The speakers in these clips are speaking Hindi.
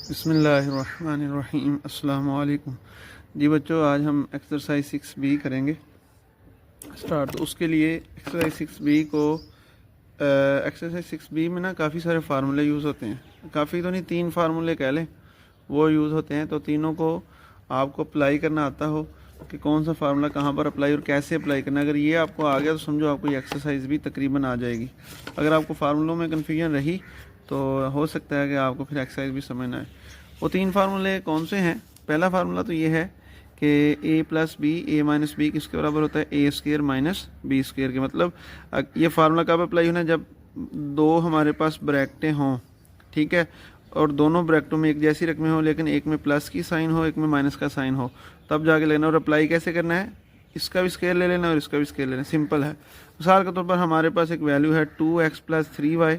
बिस्मिल्लाहिर्रहमानिर्रहीम अस्सलाम वालेकुम। जी बच्चों, आज हम एक्सरसाइज 6B करेंगे स्टार्ट। तो उसके लिए एक्सरसाइज 6B को एक्सरसाइज 6B में ना काफ़ी सारे फार्मूले यूज़ होते हैं। काफ़ी तो नहीं, 3 फार्मूले कह लें वो यूज़ होते हैं। तो तीनों को आपको अप्लाई करना आता हो कि कौन सा फार्मूला कहाँ पर अप्लाई और कैसे अप्लाई करना। अगर ये आपको आ गया तो समझो आपको ये एक्सरसाइज भी तकरीबन आ जाएगी। अगर आपको फार्मूलों में कन्फ्यूजन रही तो हो सकता है कि आपको फिर एक्सरसाइज भी समझ ना आए। वो 3 फार्मूले कौन से हैं? पहला फार्मूला तो ये है कि a plus B A minus B किसके बराबर होता है? A square minus B square के। मतलब ये फार्मूला कब अप्लाई होना है? जब दो हमारे पास ब्रैकेटें हों, ठीक है, और दोनों ब्रैकेटों में एक जैसी रकमें हो, लेकिन एक में प्लस की साइन हो, एक में माइनस का साइन हो, तब जाके लेना। और अप्लाई कैसे करना है? इसका भी स्क्वायर ले लेना और इसका भी स्क्वायर लेना। सिंपल है। मिसाल के तौर पर हमारे पास एक वैल्यू है 2x plus 3y,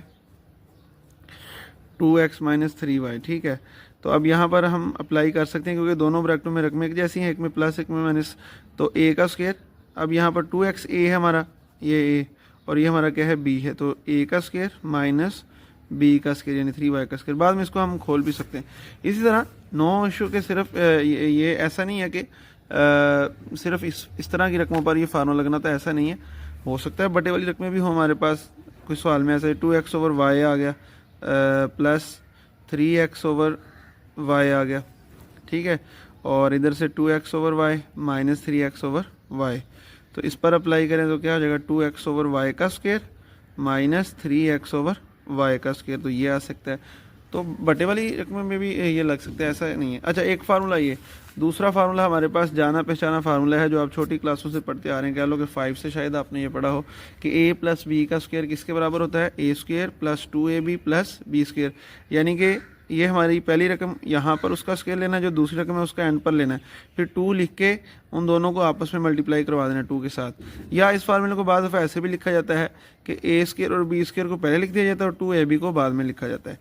2x minus 3y, ठीक है। तो अब यहाँ पर हम अप्लाई कर सकते हैं क्योंकि दोनों ब्रैकेटों में रकमें एक जैसी हैं, एक में प्लस एक में माइनस। तो a का स्क्वायर, अब यहाँ पर 2x a है हमारा, ये a, और ये हमारा क्या है? b है। तो a का स्क्वायर माइनस b का स्क्वायर यानी 3y का स्क्वायर। बाद में इसको हम खोल भी सकते हैं। इसी तरह नो इशू के सिर्फ ये ऐसा नहीं है कि सिर्फ इस तरह की रकमों पर ये फार्मूला लगना, तो ऐसा नहीं है। हो सकता है बटे वाली रकमें भी हो हमारे पास। कुछ सवाल में ऐसा 2x ओवर y आ गया प्लस 3x ओवर y आ गया, ठीक है, और इधर से 2x over y minus 3x over y। तो इस पर अप्लाई करें तो क्या हो जाएगा? 2x ओवर y का square minus 3x over y का स्क्वायर। तो ये आ सकता है। तो बटे वाली रकम में भी ये लग सकता है, ऐसा नहीं है। अच्छा, एक फार्मूला ये। दूसरा फार्मूला हमारे पास जाना पहचाना फार्मूला है जो आप छोटी क्लासों से पढ़ते आ रहे हैं। कह लो कि 5 से शायद आपने ये पढ़ा हो कि a प्लस बी का स्क्वायर किसके बराबर होता है? a square plus 2ab plus B square. यानी कि ये हमारी पहली रकम, यहाँ पर उसका स्क्वायर लेना है, जो दूसरी रकम है उसका एंड पर लेना है, फिर 2 लिख के उन दोनों को आपस में मल्टीप्लाई करवा देना 2 के साथ। या इस फार्मूले को बाद दफ़ा ऐसे भी लिखा जाता है कि a स्क्वायर और b स्क्वायर को पहले लिख दिया जाता है और 2ab को बाद में लिखा जाता है,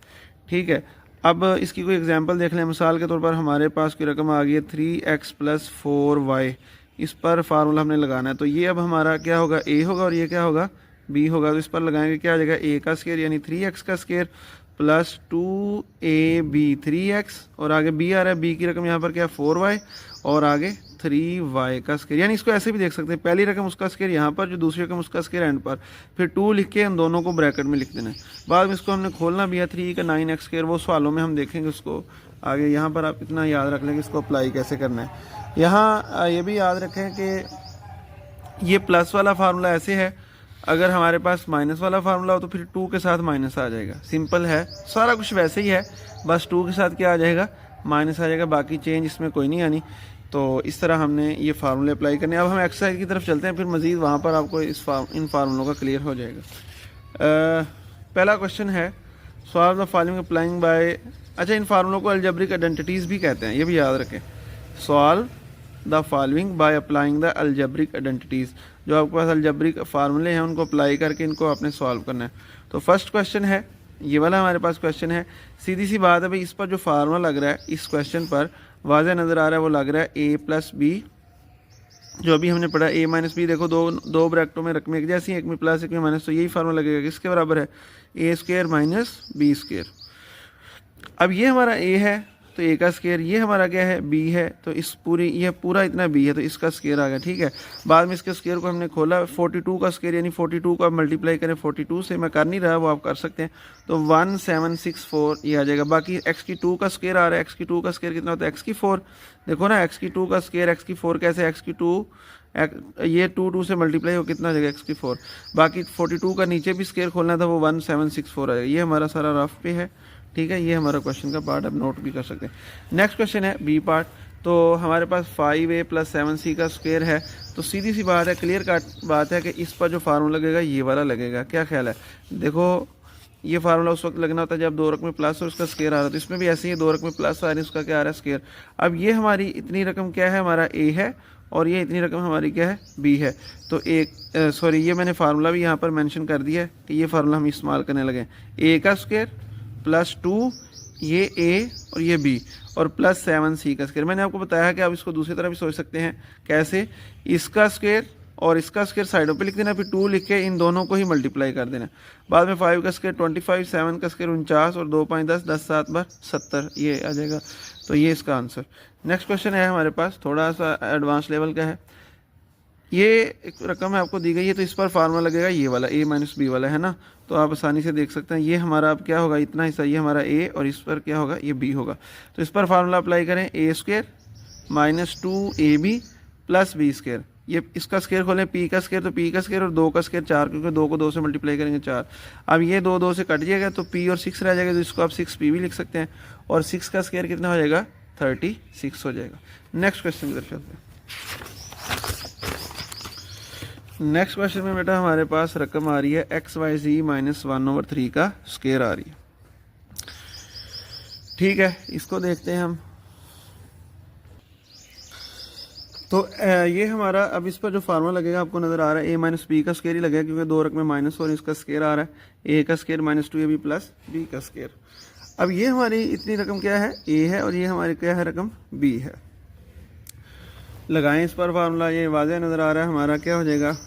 ठीक है। अब इसकी कोई एग्जांपल देख लें। मिसाल के तौर पर हमारे पास की रकम आ गई है 3x प्लस 4y। इस पर फार्मूला हमने लगाना है। तो ये अब हमारा क्या होगा? a होगा और ये क्या होगा? b होगा। तो इस पर लगाएंगे, क्या आ जाएगा? a का स्क्वायर यानी 3x का स्क्वायर प्लस 2ab 3x, और आगे b आ रहा है, b की रकम यहाँ पर क्या? 4y, और आगे 3y का स्क्वायर। यानी इसको ऐसे भी देख सकते हैं, पहली रकम उसका स्क्वायर यहाँ पर, जो दूसरी रकम उसका स्क्वायर एंड पर, फिर 2 लिख के उन दोनों को ब्रैकेट में लिख देना है। बाद में इसको हमने खोलना भी है। 3 का 9x स्क्वायर, वो सवालों में हम देखेंगे उसको आगे। यहाँ पर आप इतना याद रख लें कि इसको अप्लाई कैसे करना है। यहाँ ये भी याद रखें कि ये प्लस वाला फार्मूला ऐसे है, अगर हमारे पास माइनस वाला फार्मूला हो तो फिर 2 के साथ माइनस आ जाएगा। सिंपल है, सारा कुछ वैसे ही है, बस 2 के साथ क्या आ जाएगा? माइनस आ जाएगा। बाकी चेंज इसमें कोई नहीं आनी। तो इस तरह हमने ये फार्मूले अप्लाई करने। अब हम एक्सरसाइज की तरफ चलते हैं, फिर मज़ीद वहाँ पर आपको इन फार्मूलों का क्लियर हो जाएगा। पहला क्वेश्चन है, solve the following applying by. अच्छा, इन फार्मूलों को अलजेब्रिक आइडेंटिटीज़ भी कहते हैं, ये भी याद रखें। Solve the following by applying the algebraic identities. जो आपके पास अलजेब्रिक फार्मूले हैं उनको अप्लाई करके इनको आपने सॉल्व करना है। तो फर्स्ट क्वेश्चन है, ये वाला हमारे पास क्वेश्चन है। सीधी सी बात है भाई, इस पर जो फार्मूला लग रहा है इस क्वेश्चन पर वाज़ह नज़र आ रहा है, वो लग रहा है a प्लस बी। जो अभी हमने पढ़ा a माइनस बी, देखो दो ब्रैकेटों में रकमें एक जैसी हैं, एक में प्लस एक में माइनस, तो यही फार्मूला लगेगा। किसके बराबर है? a square minus B square. अब ये हमारा a है तो a का स्क्वायर, ये हमारा क्या है? b है, तो इस पूरी ये पूरा इतना b है तो इसका स्क्वायर आ गया, ठीक है। बाद में इसके स्क्वायर को हमने खोला, 42 का स्क्वायर यानी 42 को आप मल्टीप्लाई करें 42 से, मैं कर नहीं रहा, वो आप कर सकते हैं। तो 1764 ये आ जाएगा। बाकी x की 2 का स्क्वायर आ रहा है, x की 2 का स्क्वायर कितना होता है? x की 4। देखो ना, x की 2 का स्क्वायर x की 4 कैसे? x की 2 ये 2 से मल्टीप्लाई हो कितना आ जाएगा? x की 4। बाकी 42 का नीचे भी स्क्वायर खोलना था, वो 1764 आएगा। ये हमारा सारा रफ पे है, ठीक है। ये हमारा क्वेश्चन का पार्ट, आप नोट भी कर सकते हैं। नेक्स्ट क्वेश्चन है बी पार्ट। तो हमारे पास 5a प्लस 7c का स्क्वायर है। तो सीधी सी बात है, क्लियर कट बात है कि इस पर जो फार्मूला लगेगा ये वाला लगेगा। क्या ख्याल है? देखो, ये फार्मूला उस वक्त लगना होता है जब दो रकम प्लस और उसका स्क्वायर आ रहा है। तो इसमें भी ऐसे ही दो रकम प्लस आ रही है, उसका क्या आ रहा है? स्क्वायर। अब ये हमारी इतनी रकम क्या है? हमारा a है, और ये इतनी रकम हमारी क्या है? b है। तो ये मैंने फार्मूला भी यहाँ पर मेंशन कर दिया है कि ये फार्मूला हम इस्तेमाल करने लगे। a का स्क्वायर प्लस 2 ये a और ये b, और प्लस 7c का स्क्वायर। मैंने आपको बताया कि आप इसको दूसरी तरह भी सोच सकते हैं। कैसे? इसका स्क्वायर और इसका स्क्वायर साइडों पे लिख देना, फिर 2 लिख के इन दोनों को ही मल्टीप्लाई कर देना। बाद में 5 का स्क्वायर 25, 7 का स्क्वायर 49 और 2 5 10, 10 7 बार 70, ये आ जाएगा। तो ये इसका आंसर। नेक्स्ट क्वेश्चन है हमारे पास, थोड़ा सा एडवांस लेवल का है। ये एक रकम है आपको दी गई है, तो इस पर फार्मूला लगेगा ये वाला a माइनस बी वाला, है ना। तो आप आसानी से देख सकते हैं ये हमारा अब क्या होगा, इतना हिस्सा ये हमारा a और इस पर क्या होगा, ये b होगा। तो इस पर फार्मूला अप्लाई करें, a square minus 2ab plus B square. ये इसका स्क्वायर खोलें, p का स्क्वायर, तो p का स्क्वायर और 2 का स्क्वायर 4, क्योंकि 2 को 2 से मल्टीप्लाई करेंगे 4। अब ये 2 2 से कट जाएगा तो p और 6 रह जाएगा, तो इसको आप 6p भी लिख सकते हैं। और 6 का स्क्वायर कितना हो जाएगा, 36 हो जाएगा। नेक्स्ट क्वेश्चन की तरफ चलते हैं। नेक्स्ट क्वेश्चन में बेटा हमारे पास रकम आ रही है XYZ माइनस 1/3 का स्क्वायर आ रही है। ठीक है, इसको देखते हैं हम। तो ये हमारा, अब इस पर जो फार्मूला लगेगा आपको नजर आ रहा है a माइनस बी का स्क्वायर ही लगेगा, क्योंकि 2 रकमें माइनस और इसका स्क्वायर आ रहा है, a का square minus 2ab plus b का स्क्वायर। अब ये हमारी इतनी रकम क्या है, a है, और ये हमारी क्या है, रकम b है। लगाएं इस पर फार्मूला, ये वाज़ेह नज़र आ रहा है। हमारा क्या हो जाएगा,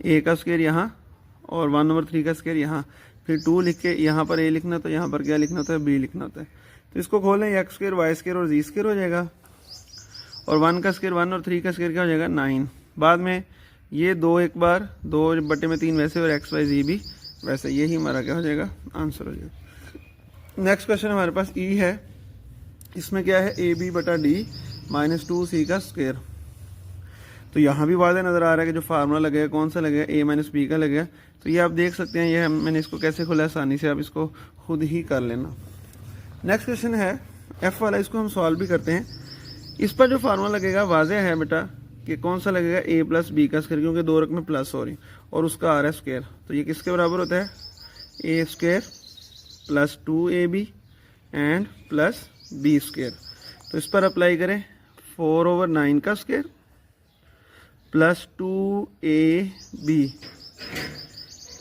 a का स्क्वायर यहाँ और 1/3 का स्क्वायर यहाँ, फिर 2 लिख के यहाँ पर a लिखना, तो यहाँ पर क्या लिखना होता है, b लिखना होता है। तो इसको खोलें, x स्क्वायर y स्क्वायर और z स्क्वायर हो जाएगा, और 1 का स्क्वायर 1 और 3 का स्क्वायर क्या हो जाएगा, 9। बाद में ये 2 एक बार 2/3 वैसे, और XYZ भी वैसे, यही हमारा क्या हो जाएगा, आंसर हो जाएगा। नेक्स्ट क्वेश्चन हमारे पास ई है। इसमें क्या है, AB/D माइनस 2c का स्क्वायर। तो यहाँ भी वाज़ेह नज़र आ रहा है कि जो फार्मूला लगेगा कौन सा लगेगा, a माइनस बी का लगेगा। तो ये आप देख सकते हैं, ये मैंने इसको कैसे खोला, आसानी से आप इसको खुद ही कर लेना। नेक्स्ट क्वेश्चन है f वाला, इसको हम सॉल्व भी करते हैं। इस पर जो फार्मूला लगेगा वाज़ेह है बेटा कि कौन सा लगेगा, a प्लस बी का स्क्वायर, क्योंकि 2 रकमें प्लस हो रही और उसका आ रहा है स्क्वायर। तो ये किसके बराबर होता है, a square plus 2ab and plus B square. तो इस पर अप्लाई करें, 4/9 का square plus 2ab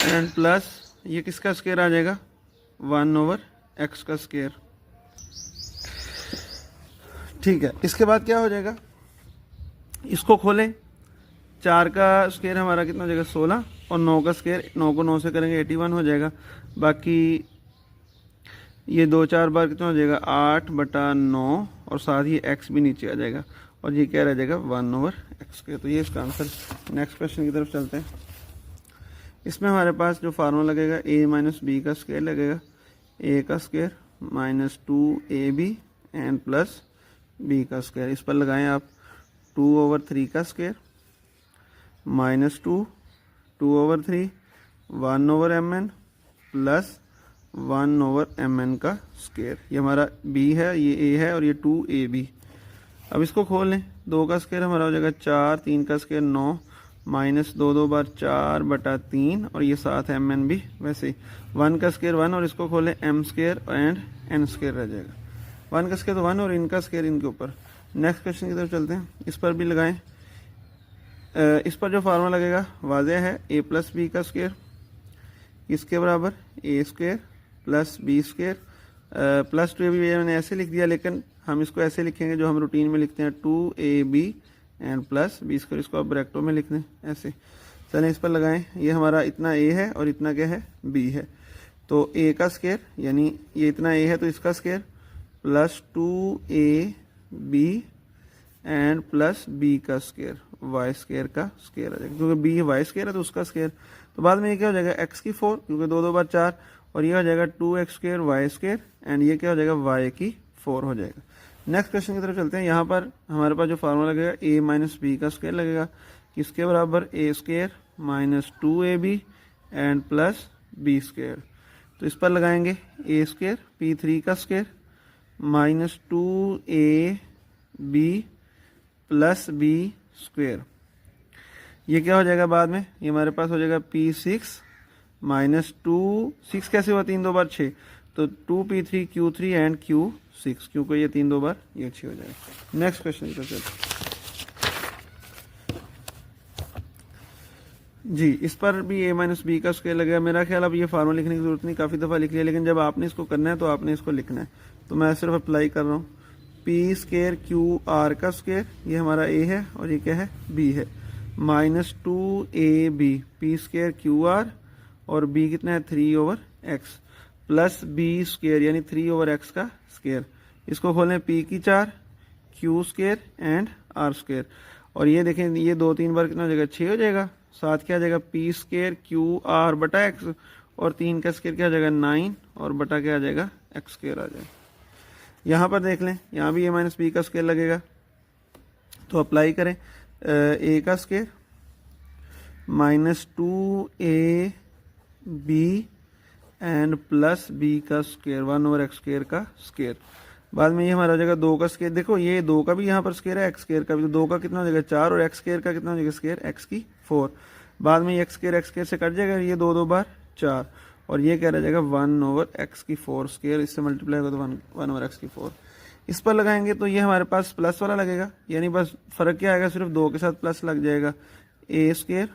and plus ये किसका स्क्वायर आ जाएगा, 1/x का स्क्वायर। ठीक है, इसके बाद क्या हो जाएगा, इसको खोलें, 4 का स्क्वायर हमारा कितना हो जाएगा, 16, और 9 का स्क्वायर, 9 को 9 से करेंगे 81 हो जाएगा। बाकी ये 2 4 बार कितना हो जाएगा, 8/9, और साथ ही x भी नीचे आ जाएगा, और ये क्या रह जाएगा, 1/x। तो ये इसका आंसर। नेक्स्ट क्वेश्चन की तरफ चलते हैं। इसमें हमारे पास जो फार्मूला लगेगा, a माइनस बी का स्क्वायर लगेगा, a का square minus 2ab and plus b का स्क्वायर। इस पर लगाएं आप 2/3 का square minus 2/3 1/mn plus 1/mn का स्क्वायर। ये हमारा b है, ये a है, और ये 2ab। अब इसको खोल लें, 2 का स्क्वायर हमारा हो जाएगा 4, 3 का स्क्वायर 9, माइनस 2 2 बार 4/3, और ये साथ mn भी वैसे ही। 1 का स्क्वायर 1, और इसको खोलें, m square and n square रह जाएगा। 1 का स्क्वायर तो 1, और इनका स्क्वायर इनके ऊपर। नेक्स्ट क्वेश्चन की तरफ चलते हैं। इस पर भी लगाएं। इस पर जो फार्मूला लगेगा वाज़ेह है, a प्लस बी का स्क्वायर इसके बराबर a square plus B square plus 2ab। मैंने ऐसे लिख दिया, लेकिन हम इसको ऐसे लिखेंगे जो हम रूटीन में लिखते हैं, 2ab and plus B square. इसको आप ब्रैकेटों में लिख दें ऐसे। चलें इस पर लगाएं, ये हमारा इतना a है और इतना क्या है, b है। तो a का स्क्वायर यानी ये इतना a है, तो इसका square plus 2ab and plus b का स्क्वायर, y स्क्वायर का स्क्वायर आ जाएगा, क्योंकि b y स्क्वायर है तो उसका स्क्वायर। तो बाद में ये क्या हो जाएगा, x की 4, क्योंकि 2 2 बार 4, और ये हो जाएगा 2x square y square, and ये क्या हो जाएगा, y की 4 हो जाएगा। नेक्स्ट क्वेश्चन की तरफ चलते हैं। यहाँ पर हमारे पास जो फार्मूला लगेगा, a माइनस बी का स्क्वायर लगेगा, किसके बराबर, a square minus 2ab and plus b square. तो इस पर लगाएंगे, a स्क्वायर p3 का square minus 2ab plus b square. ये क्या हो जाएगा बाद में, ये हमारे पास हो जाएगा p6 माइनस 6 कैसे हुआ, 3 2 बार 6, तो 2p3 q3 एंड q6, क्योंकि ये 3 2 बार ये 6 हो जाएगा। नेक्स्ट क्वेश्चन की तरफ चलते जी। इस पर भी a माइनस बी का स्क्वायर लगेगा। मेरा ख्याल अब ये फार्मूला लिखने की जरूरत नहीं, काफ़ी दफ़ा लिख लिया, लेकिन जब आपने इसको करना है तो आपने इसको लिखना है। तो मैं सिर्फ अप्लाई कर रहा हूँ, p स्क्वायर q r का स्क्वायर, ये हमारा a है और ये क्या है, b है, -2ab P square Q R और b कितना है 3/x प्लस बी स्क्र यानी 3/x का स्क्र। इसको खोलें p की 4 Q square and R square और ये देखें ये 2-3 बार कितना हो जाएगा 6 हो जाएगा। साथ क्या आ जाएगा पी स्क्र क्यू आर बटा एक्स और 3 का स्क्र क्या आ जाएगा 9 और बटा क्या आ जाएगा एक्स स्क्र आ जाएगा। यहाँ पर देख लें यहाँ भी a माइनस बी का स्क्र लगेगा तो अप्लाई करें a का square -2ab and plus b का स्क्र 1/x स्क्र का स्क्र। बाद में ये हमारा हो जाएगा 2 का स्क्र। देखो ये 2 का भी यहाँ पर स्क्र है एक्स स्क्र का भी, तो 2 का कितना हो जाएगा 4 और एक्स स्क्र का कितना हो जाएगा स्क्र एक्स की 4। बाद में ये एक्स स्क्र से कट जाएगा, ये 2 बार 4 और ये क्या रह जाएगा 1/x की 4 स्क्र। इससे मल्टीप्लाई होगा तो 1/x की 4। इस पर लगाएंगे तो ये हमारे पास प्लस वाला लगेगा, यानी बस फ़र्क क्या आएगा सिर्फ 2 के साथ प्लस लग जाएगा। a square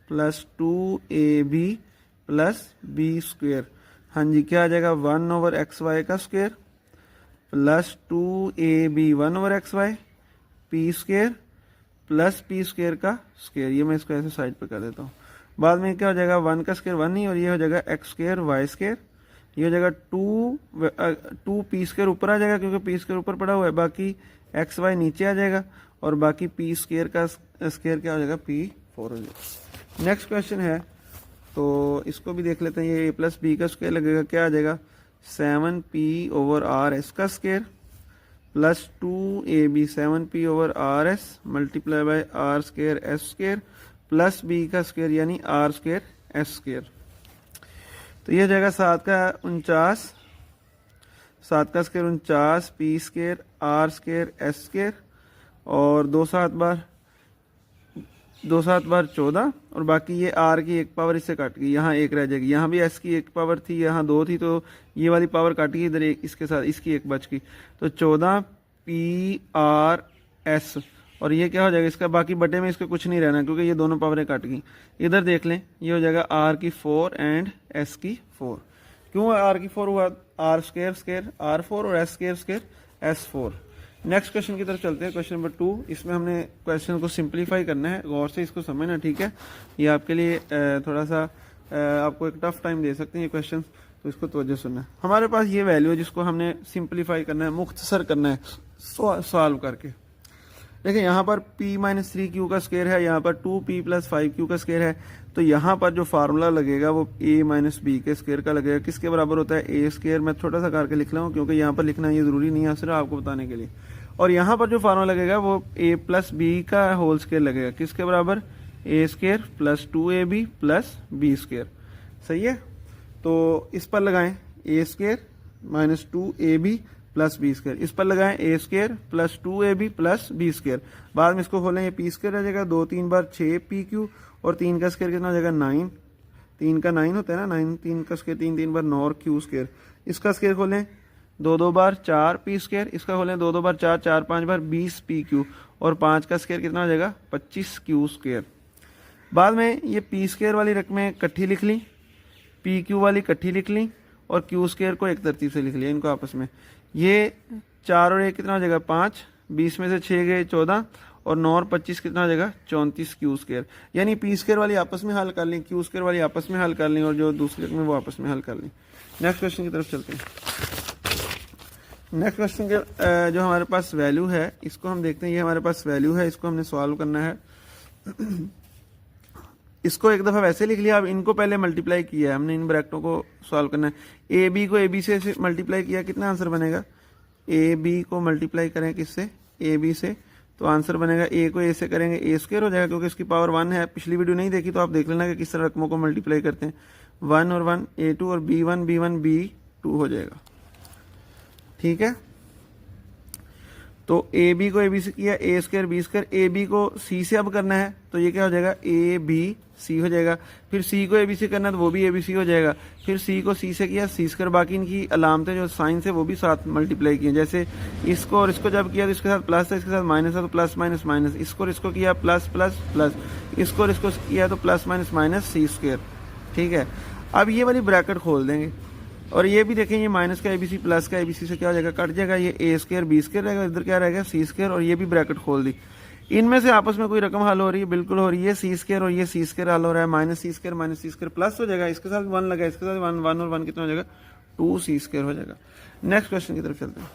plus 2ab plus b square, हाँ जी क्या आ जाएगा 1/xy का square plus 2ab 1/xy P square plus P square का स्क्र। ये मैं इसको ऐसे साइड पे कर देता हूँ। बाद में क्या हो जाएगा 1 का स्क्र 1 ही और ये हो जाएगा एक्स स्क्र वाई स्क्र। ये हो जाएगा 2 पी स्क्र ऊपर आ जाएगा क्योंकि पी स्क्र ऊपर पड़ा हुआ है, बाकी एक्स वाई नीचे आ जाएगा और बाकी पी स्क्र का स्क्र क्या हो जाएगा p4 हो जाएगा। नेक्स्ट क्वेश्चन है तो इसको भी देख लेते हैं। ये a प्लस बी का स्क्र लगेगा, क्या आ जाएगा 7p/r(s) का square plus 2ab 7p/r(s) multiply by r square s square plus b का स्क्र यानी r स्क्र s स्क्र। तो ये हो जाएगा 7 का 49, 7 का square 49 p square r square s square और 2 7 बार 14 और बाकी ये r की एक पावर इससे कट गई, यहाँ एक रह जाएगी। यहाँ भी s की एक पावर थी, यहाँ 2 थी, तो ये वाली पावर कट गई, इधर एक इसके साथ इसकी एक बच गई, तो 14p/r(s) और ये क्या हो जाएगा इसका बाकी बटे में इसका कुछ नहीं रहना क्योंकि ये दोनों पावरें कट गई। इधर देख लें ये हो जाएगा r की 4 एंड s की 4। क्यों r की 4 हुआ, r स्क्र r4 और s square s4। Next question की तरफ चलते हैं, क्वेश्चन नंबर 2। इसमें हमने क्वेश्चन को सिंप्लीफाई करना है, गौर से इसको समझना, ठीक है। ये आपके लिए थोड़ा सा आपको एक टफ टाइम दे सकते हैं ये क्वेश्चन, तो इसको तवज्जो सुनना है। हमारे पास ये वैल्यू है जिसको हमने सिंप्लीफाई करना है, मुख्तसर करना है सॉल्व करके। देखिए यहाँ पर p-3q का स्क्वायर है, यहाँ पर 2p + 5q का स्क्वायर है, तो यहाँ पर जो फार्मूला लगेगा वो a - b के स्क्वायर का लगेगा। किसके बराबर होता है a स्क्वायर। मैं छोटा सा करके लिख रहा हूँ क्योंकि यहाँ पर लिखना ये ज़रूरी नहीं है, सिर्फ आपको बताने के लिए। और यहाँ पर जो फार्मूला लगेगा वो a + b का होल स्क्वायर लगेगा। किसके बराबर a square + 2ab + b square. सही है, तो इस पर लगाएं a square - 2ab + b square, इस पर लगाएं a square + 2ab + b square. बाद में इसको खोलें, ये p स्क्वायर आ जाएगा, 2 3 बार 6pq और 3 का स्क्वायर कितना हो जाएगा 9, 3 का 9 होता है ना, 9 3 का स्क्वायर 3 3 बार 9 और q स्क्वायर। इसका स्क्वायर खोलें 2 2 बार 4p स्क्वायर, इसका खोलें 2 2 बार 4 4 5 बार 20pq और 5 का स्क्वायर कितना हो जाएगा 25q स्क्वायर। बाद में ये p स्क्वायर वाली रकमें इकट्ठी लिख ली, pq वाली इकट्ठी लिख ली और q स्क्वायर को एक तरतीब से लिख लिया इनको आपस में। ये 4 और 1 कितना हो जाएगा 5, 20 में से 6 गए 14 और 9 और 25 कितना हो जाएगा 34q स्क्वायर। यानी p स्क्वायर वाली आपस में हल कर ली, q स्क्वायर वाली आपस में हल कर ली और जो दूसरी रकम है वो आपस में हल कर ली। नेक्स्ट क्वेश्चन की तरफ चलते हैं। नेक्स्ट क्वेश्चन के जो हमारे पास वैल्यू है इसको हम देखते हैं। ये हमारे पास वैल्यू है, इसको हमने सॉल्व करना है। इसको एक दफ़ा वैसे लिख लिया, अब इनको पहले मल्टीप्लाई किया है हमने, इन ब्रैकेटों को सॉल्व करना है। ए बी को ए बी से मल्टीप्लाई किया, कितना आंसर बनेगा, ए बी को मल्टीप्लाई करें किससे ए बी से, तो आंसर बनेगा ए को ए से करेंगे a स्क्वायर हो जाएगा क्योंकि इसकी पावर 1 है। पिछली वीडियो नहीं देखी तो आप देख लेना कि किस तरह रकमों को मल्टीप्लाई करते हैं। 1 और 1 a2 और b1 b2 हो जाएगा, ठीक है। तो ए बी को ए बी से किया, a square b square, A B को c से अब करना है तो ये क्या हो जाएगा a b c हो जाएगा। फिर c को a b से करना है तो वो भी a b c हो जाएगा। फिर c को c से किया c स्क्वायर, बाकी इनकी अलामतें जो साइन से वो भी साथ मल्टीप्लाई किए। जैसे इसको और इसको जब किया तो इसके साथ प्लस है, इसके साथ माइनस है तो प्लस माइनस माइनस, इसको और इसको किया प्लस प्लस प्लस, इसको और इसको किया तो plus minus minus c square, ठीक है। अब ये वाली ब्रैकेट खोल देंगे और ये भी देखें, ये माइनस का ABC प्लस का ABC से क्या हो जाएगा कट जाएगा, ये a स्क्वायर b स्क्वायर रहेगा, इधर क्या रहेगा c स्क्वायर और ये भी ब्रैकेट खोल दी। इनमें से आपस में कोई रकम हल हो रही है, बिल्कुल हो रही है, सी स्क्वायर और ये सी स्क्वायर हल हो रहा है, माइनस सी स्क्वायर प्लस हो जाएगा, इसके साथ 1 लगा, इसके साथ 1 1 और 1 कितना हो जाएगा 2 सी स्क्वायर हो जाएगा। नेक्स्ट क्वेश्चन की तरफ चलते हैं।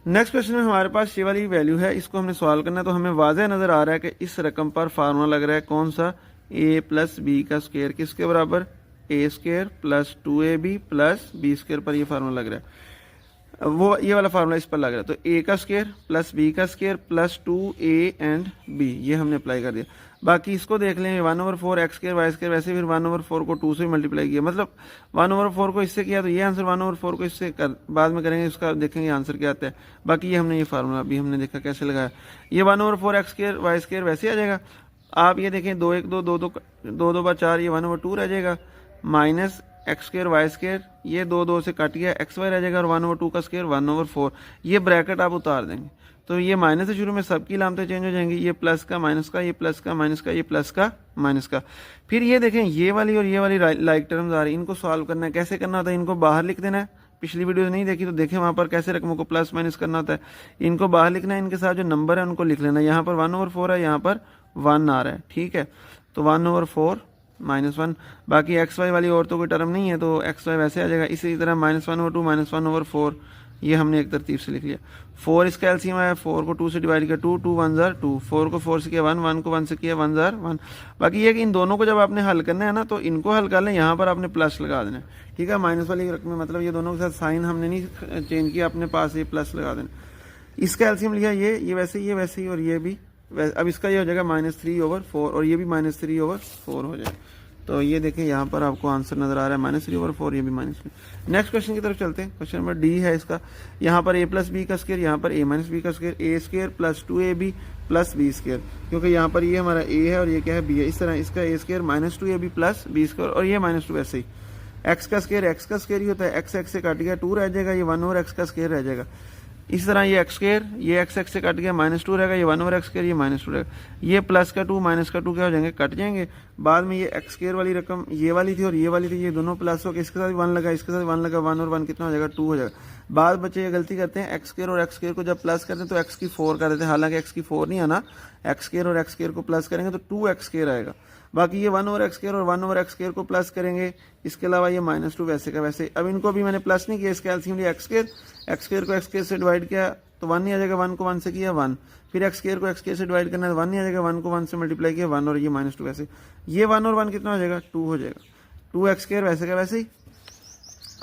नेक्स्ट क्वेश्चन में हमारे पास ये वाली वैल्यू है, इसको हमने सॉल्व करना है। तो हमें वाज़ह नज़र आ रहा है कि इस रकम पर फार्मूला लग रहा है कौन सा, a प्लस बी का स्क्वायर किसके बराबर, a square plus 2ab plus B square पर ये फार्मूला लग रहा है, वो ये वाला फार्मूला इस पर लग रहा है। तो a का स्क्वायर प्लस b का square plus 2a and b, ये हमने अप्लाई कर दिया। बाकी इसको देख लें, 1/4 एक्स स्क्वायर वाई स्क्वायर, वैसे फिर 1/4 को 2 से मल्टीप्लाई किया, मतलब 1/4 को इससे किया तो ये आंसर, 1/4 को इससे बाद में करेंगे, इसका देखेंगे आंसर क्या आता है। बाकी ये हमने ये फार्मूला अभी हमने देखा कैसे लगाया। ये 1/4 एक्स स्क्वायर वाई स्क्वायर वैसे आ जाएगा। आप ये देखें 2 1 2 2 2 2 बार 4, ये 1/2 रह जाएगा, minus X square Y square, ये 2 2 से कट गया, एक्स वाई रह जाएगा, और 1/2 का स्क्वायर 1/4, ये ब्रैकेट आप उतार देंगे तो ये माइनस से शुरू में सबकी लामतें चेंज हो जाएंगी, ये प्लस का माइनस का, ये प्लस का माइनस का, ये प्लस का माइनस का। फिर ये देखें ये वाली और ये वाली लाइक टर्म्स आ रही है, इनको सॉल्व करना है। कैसे करना होता है, इनको बाहर लिख देना है। पिछली वीडियो नहीं देखी तो देखें वहाँ पर कैसे रकमों को प्लस माइनस करना होता है। इनको बाहर लिखना है, इनके साथ जो नंबर है उनको लिख लेना है। यहाँ पर 1/4 है, यहाँ पर 1 आ रहा है, ठीक है। तो 1/4 -1, बाकी एक्स वाई वाली और तो कोई टर्म नहीं है, तो एक्स वाई वैसे आ जाएगा। इसी तरह -1/2 -1/4, ये हमने एक तरतीब से लिख लिया। 4 इसका एलसीएम आया, 4 को 2 से डिवाइड किया, 2 2 1 जार 2, 4 को 4 से किया 1, 1 को 1 से किया 1 जार 1। बाकी ये कि इन दोनों को जब आपने हल करना है ना, तो इनको हल कर लें, यहाँ पर आपने प्लस लगा देना है, ठीक है। माइनस वाली रकम, मतलब ये दोनों के साथ साइन हमने नहीं चेंज किया, अपने पास ये प्लस लगा देना। इसका एलसीएम लिया, ये वैसे ही और ये भी। अब इसका ये हो जाएगा -3/4 और ये भी -3/4 हो जाएगा। तो ये देखें यहाँ पर आपको आंसर नजर आ रहा है -3/4, ये भी -3। नेक्स्ट क्वेश्चन की तरफ चलते हैं। क्वेश्चन नंबर डी है इसका। यहाँ पर a प्लस बी का स्क्वायर, यहाँ पर a माइनस बी का square, a square plus 2ab plus B square, क्योंकि यहाँ पर ये हमारा a है और ये क्या है b है। इस तरह इसका a square -2ab plus B square और ये -2 ऐसे ही। x का स्क्वायर ही होता है, x से काट गया 2 रह जाएगा, ये 1/x का स्क्वायर रह जाएगा। इस तरह ये एक्स स्क्वायर, ये x से कट गया, -2 रहेगा, ये 1/x स्क्वायर, ये -2 रहेगा। ये प्लस का 2 माइनस का 2 क्या हो जाएंगे, कट जाएंगे। बाद में ये एक्स स्क्वायर वाली रकम ये वाली थी और ये वाली थी, ये दोनों प्लस हो गए, इसके साथ 1 लगा, इसके साथ 1 लगा, 1 और 1 कितना हो जाएगा 2 हो जाएगा। बाद बच्चे ये गलती करते हैं, एक्स स्क्वायर और एक्स स्क्वायर को जब प्लस करते हैं तो एक्स की 4 कर देते हैं, हालांकि एक्स की 4 नहीं आना, एक्स स्क्वायर और एक्स स्क्वायर को प्लस करेंगे तो 2x स्क्वायर आएगा। बाकी ये 1/x स्क्वायर और 1/x स्क्वायर को प्लस करेंगे, इसके अलावा ये -2 वैसे का वैसे। अब इनको भी मैंने प्लस नहीं किया, इसका एलसीएम लिया एक्स स्क्वायर को एक्स स्क्वायर से डिवाइड किया तो 1 नहीं आ जाएगा, 1 को 1 से किया 1, फिर एक्स स्क्वायर को एक्स स्क्वायर से डिवाइड करना है 1 नहीं आ जाएगा, 1 को 1 से मल्टीप्लाई किया 1 और ये -2 वैसे। ये 1 और 1 कितना हो जाएगा 2 हो जाएगा, 2x स्क्वायर वैसे का वैसे ही,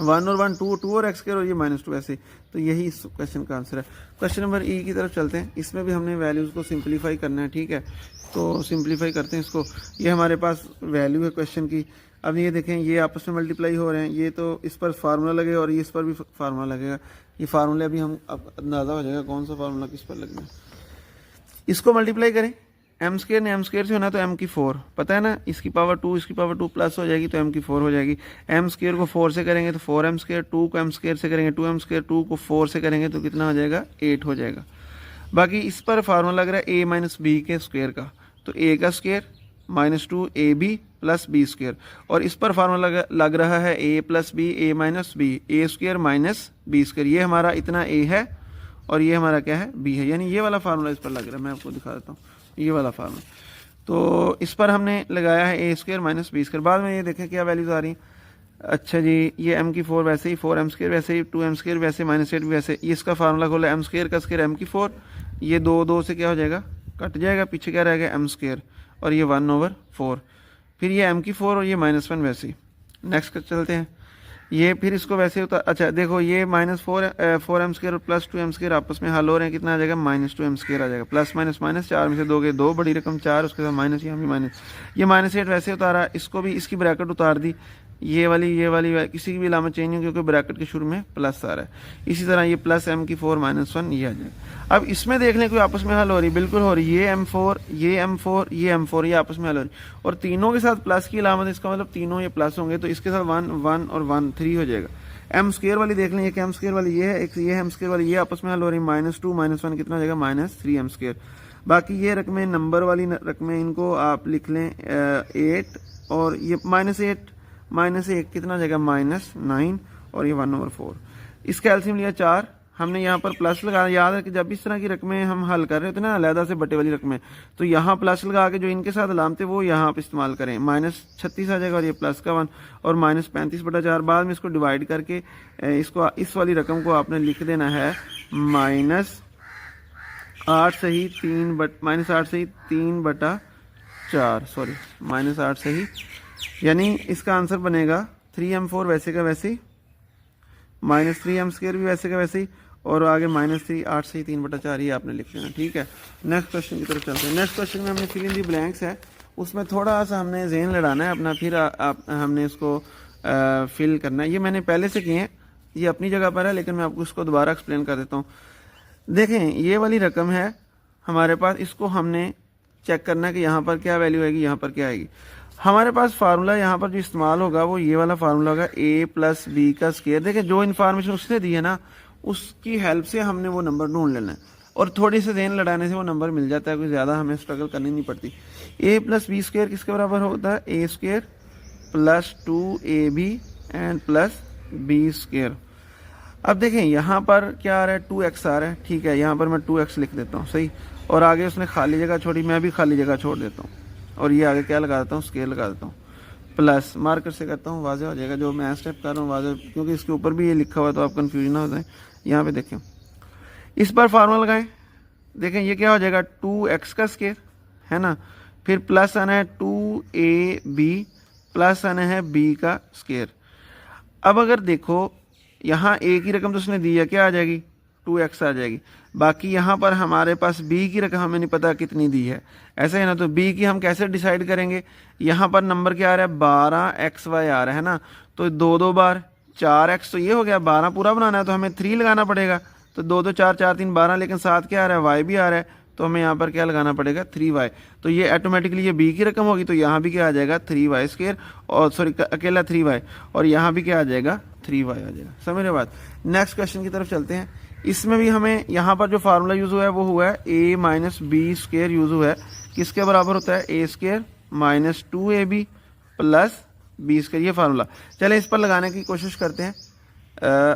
1 और 1 2 और एक्स स्क्वायर और ये -2 वैसे ही। तो यही इस क्वेश्चन का आंसर है। क्वेश्चन नंबर ई की तरफ चलते हैं। इसमें भी हमने वैल्यूज़ को सिंप्लीफाई करना है, ठीक है। तो सिंप्लीफाई करते हैं इसको। ये हमारे पास वैल्यू है क्वेश्चन की। अब ये देखें, ये आपस में मल्टीप्लाई हो रहे हैं, ये तो इस पर फार्मूला लगेगा और ये इस पर भी फार्मूला लगेगा। ये फार्मूला अभी हम अब अंदाज़ा हो जाएगा कौन सा फार्मूला किस पर लगना है। इसको मल्टीप्लाई करें, एम स्क्वायर ने एम स्क्वायर से होना तो m की 4 पता है ना, इसकी पावर 2 इसकी पावर 2 प्लस हो जाएगी तो m की 4 हो जाएगी। एम स्क्वायर को 4 से करेंगे तो 4m स्क्वायर, 2 को m स्क्वायर से करेंगे 2m स्क्वायर, 2 को 4 से करेंगे तो कितना हो जाएगा 8 हो जाएगा। बाकी इस पर फार्मूला लग रहा है a माइनस बी के स्क्वायर का, तो a का square -2ab plus B square, और इस पर फार्मूला लग रहा है a plus B a minus B, A square minus B square. ये हमारा इतना a है और ये हमारा क्या है b है, यानी ये वाला फार्मूला इस पर लग रहा है। मैं आपको दिखा देता हूँ ये वाला फार्मूला। तो इस पर हमने लगाया है a square minus B square. बाद में ये देखें क्या वैल्यूज आ रही हैं। अच्छा जी, ये m की 4 वैसे ही, 4m स्क्वायर वैसे ही, 2m स्क्वायर वैसे, -8 भी वैसे। ये इसका फार्मूला खोला, m स्क्वायर का स्क्वायर m की 4, ये 2 से क्या हो जाएगा कट जाएगा, पीछे क्या रहेगा m स्क्वायर और ये 1/4, फिर ये m की 4 और ये -1 वैसे ही। नेक्स्ट चलते हैं, ये फिर इसको वैसे होता। अच्छा देखो, ये -4m स्क्वायर और प्लस 2m स्क्वायर आपस में हल हो रहे हैं, कितना आ जाएगा -2m स्क्वायर आ जाएगा, प्लस माइनस माइनस, 4 में से 2 गए 2, बड़ी रकम 4, उसके साथ माइनस, यहाँ भी माइनस, ये -8 वैसे उतारा, इसको भी इसकी ब्रैकेट उतार दी, ये वाली किसी की भी लामत चेंज नहीं, क्योंकि ब्रैकेट के शुरू में प्लस आ रहा है। इसी तरह ये प्लस m की 4 -1 ये आ जाएगा। अब इसमें देख लें कोई आपस में हल हो रही, बिल्कुल हो रही, ये m4 ये m4 ये m4 ये आपस में हल हो रही, और तीनों के साथ प्लस की लामत, इसका मतलब तीनों ये प्लस होंगे, तो इसके साथ 1 1 और 1 3 हो जाएगा। m स्क्वायर वाली देख लें, एक m स्क्वायर वाली ये है, एक ये m स्क्वायर वाली, ये आपस में हल हो रही, -2 -1 कितना हो जाएगा -3m स्क्वायर। बाकी ये रकमें नंबर वाली रकमें, इनको आप लिख लें 8 और ये -8 -1 कितना हो जाएगा -9 और ये 1/4। इसका एलसीएम लिया 4, हमने यहाँ पर प्लस लगा, याद है कि जब इस तरह की रकमें हम हल कर रहे होते हैं ना अलहदा से बटे वाली रकमें, तो यहाँ प्लस लगा के जो इनके साथ अलामत है वो यहाँ पर इस्तेमाल करें। -36 आ जाएगा और ये प्लस का 1 और -35/4। बाद में इसको डिवाइड करके इसको इस वाली रकम को आपने लिख देना है -8 से ही 3/4, सॉरी -8 से ही, यानी इसका आंसर बनेगा 3m4 वैसे का वैसे ही, -3m² भी वैसे का वैसे ही, और आगे -3 8 से ही 3/4 ये आपने लिख देना। ठीक है, नेक्स्ट क्वेश्चन की तरफ चलते हैं। नेक्स्ट क्वेश्चन में हमने फिल इन दी ब्लैंक्स है, उसमें थोड़ा सा हमने ज़हन लड़ाना है अपना, फिर हमने इसको फिल करना है। ये मैंने पहले से किए हैं, ये अपनी जगह पर है, लेकिन मैं आपको इसको दोबारा एक्सप्लेन कर देता हूँ। देखें ये वाली रकम है हमारे पास, इसको हमने चेक करना है कि यहाँ पर क्या वैल्यू आएगी, यहाँ पर क्या आएगी। हमारे पास फार्मूला यहाँ पर जो इस्तेमाल होगा वो ये वाला फार्मूला होगा a + b का स्क्वायर। देखिए जो इन्फॉर्मेशन उसने दी है ना, उसकी हेल्प से हमने वो नंबर ढूंढ लेना है, और थोड़ी सी ज़हन लड़ाने से वो नंबर मिल जाता है, कोई ज़्यादा हमें स्ट्रगल करनी नहीं पड़ती। a + b स्क्वायर किसके बराबर होता है, a² + 2ab and plus b square. अब देखें यहाँ पर क्या आ रहा है, 2x आ रहा है। ठीक है, यहाँ पर मैं 2x लिख देता हूँ, सही, और आगे उसने खाली जगह छोड़ी, मैं भी खाली जगह छोड़ देता हूँ, और ये आगे क्या लगा देता हूँ, स्केल लगा देता हूँ, प्लस मार्कर से करता हूँ, वाज़ेह हो जाएगा जो मैं स्टेप कर रहा हूँ वाज़ेह, क्योंकि इसके ऊपर भी ये लिखा हुआ है तो आप कंफ्यूजन ना हो जाए। यहाँ पे देखें, इस पर फार्मूला लगाएं, देखें ये क्या हो जाएगा, 2x का स्क्वायर है ना, फिर प्लस आना है 2ab प्लस आना है b का स्क्वायर। अब अगर देखो यहाँ a की रकम तो उसने दी है, क्या आ जाएगी, 2x आ जाएगी। बाकी यहाँ पर हमारे पास b की रकम हमें नहीं पता कितनी दी है, ऐसा है ना, तो b की हम कैसे डिसाइड करेंगे। यहाँ पर नंबर क्या आ रहा है, 12xy आ रहा है ना, तो 2 बार 4x तो ये हो गया, 12 पूरा बनाना है तो हमें 3 लगाना पड़ेगा, तो 2 2 4 4 3 12, लेकिन साथ क्या आ रहा है, y भी आ रहा है, तो हमें यहाँ पर क्या लगाना पड़ेगा, 3y। तो ये ऑटोमेटिकली ये b की रकम होगी, तो यहाँ भी क्या आ जाएगा, 3y², और सॉरी अकेला 3y, और यहाँ भी क्या आ जाएगा, 3y आ जाएगा। समझ रहे बात। नेक्स्ट क्वेश्चन की तरफ चलते हैं। इसमें भी हमें यहाँ पर जो फार्मूला यूज़ हुआ है वो हुआ है a - b² यूज़ हुआ है, किसके बराबर होता है, a² - 2ab प्लस b², ये फार्मूला। चले इस पर लगाने की कोशिश करते हैं।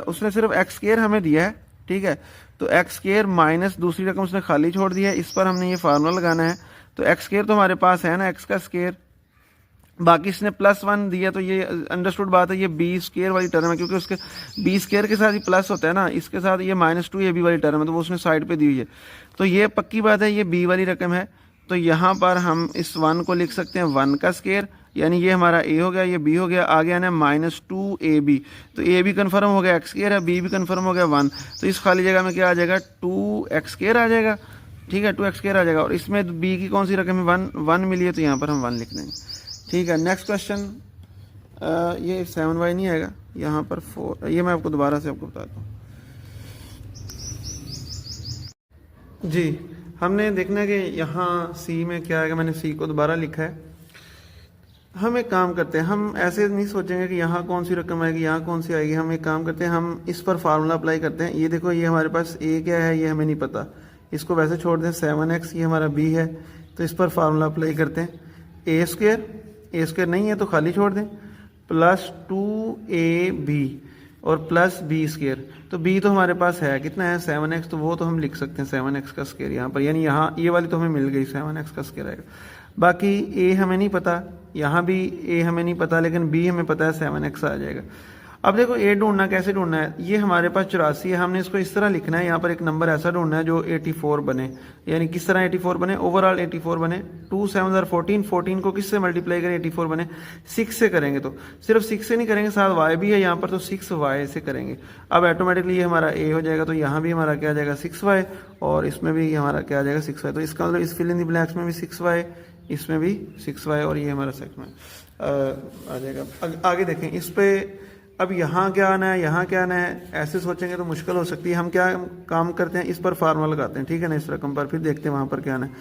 उसने सिर्फ x² हमें दिया है, ठीक है, तो x² माइनस दूसरी रकम उसने खाली छोड़ दी है, इस पर हमने ये फार्मूला लगाना है। तो x² तो हमारे पास है ना, x का स्क्वायर, बाकी इसने +1 दिया, तो ये अंडरस्टूड बात है, ये b² वाली टर्म है, क्योंकि उसके b² के साथ ही प्लस होता है ना, इसके साथ ये -2ab वाली टर्म है, तो वो उसने साइड पे दी हुई है, तो ये पक्की बात है, ये b वाली रकम है। तो यहाँ पर हम इस 1 को लिख सकते हैं 1 का स्क्वायर, यानी ये हमारा a हो गया, ये b हो गया, आगे आना है -2ab, तो a भी कन्फर्म हो गया, x² है, b भी कन्फर्म हो गया 1, तो इस खाली जगह में क्या आ जाएगा, 2x² आ जाएगा। ठीक है, 2x² आ जाएगा, और इसमें b की कौन सी रकम है, 1 मिली है, तो यहाँ पर हम 1 लिख देंगे। ठीक है, नेक्स्ट क्वेश्चन, ये 7y नहीं आएगा, यहाँ पर 4, ये मैं आपको दोबारा से आपको बताता हूँ जी। हमने देखना है कि यहाँ c में क्या आएगा, मैंने c को दोबारा लिखा है। हम एक काम करते हैं, हम ऐसे नहीं सोचेंगे कि यहाँ कौन सी रकम आएगी, यहाँ कौन सी आएगी। हम एक काम करते हैं, हम इस पर फार्मूला अप्लाई करते हैं। ये देखो, ये हमारे पास a क्या है, ये हमें नहीं पता, इसको वैसे छोड़ दें। 7x ये हमारा b है, तो इस पर फार्मूला अप्लाई करते हैं। a² नहीं है तो खाली छोड़ दें, प्लस 2ab और प्लस b²। तो b तो हमारे पास है, कितना है, 7x, तो वो तो हम लिख सकते हैं 7x का स्क्वायर यहाँ पर, यानी यहाँ ये वाली तो हमें मिल गई, 7x का स्क्वायर आएगा। बाकी a हमें नहीं पता, यहाँ भी a हमें नहीं पता, लेकिन b हमें पता है, 7x आ जाएगा। अब देखो a ढूंढना, कैसे ढूंढना है, ये हमारे पास 84 है, हमने इसको इस तरह लिखना है, यहाँ पर एक नंबर ऐसा ढूंढना है जो 84 बने। यानी किस तरह 84 बने, ओवरऑल 84 बने, 2 7 are 14, 14 को किससे मल्टीप्लाई करें, 84 बने, 6 से करेंगे। तो सिर्फ 6 से नहीं करेंगे, साथ y भी है यहाँ पर, तो 6y से करेंगे। अब ऑटोमेटिकली ये हमारा a हो जाएगा, तो यहाँ भी हमारा क्या आ जाएगा, 6y, और इसमें भी हमारा क्या आ जाएगा, 6y। तो इसका मतलब इस फिल इन द ब्लैंक्स में भी 6y, इसमें भी 6y, और ये हमारा सेक्स में आ जाएगा। आगे देखें इस पे, अब यहाँ क्या आना है, यहाँ क्या आना है, ऐसे सोचेंगे तो मुश्किल हो सकती है। हम क्या काम करते हैं, इस पर फार्मूला लगाते हैं, ठीक है ना, इस रकम पर, फिर देखते हैं वहाँ पर क्या आना है।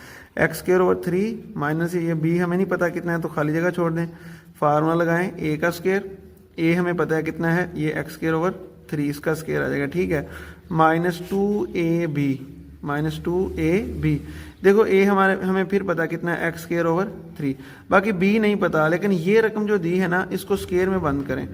x² / 3 माइनस ये b हमें नहीं पता कितना है, तो खाली जगह छोड़ दें। फार्मूला लगाएं, a का स्क्वायर, a हमें पता है कितना है, ये x² / 3 इसका स्क्वायर आ जाएगा, ठीक है, -2ab। देखो a हमें फिर पता कितना है, x² / 3, बाकी b नहीं पता। लेकिन ये रकम जो दी है ना, इसको स्क्वायर में बंद करें।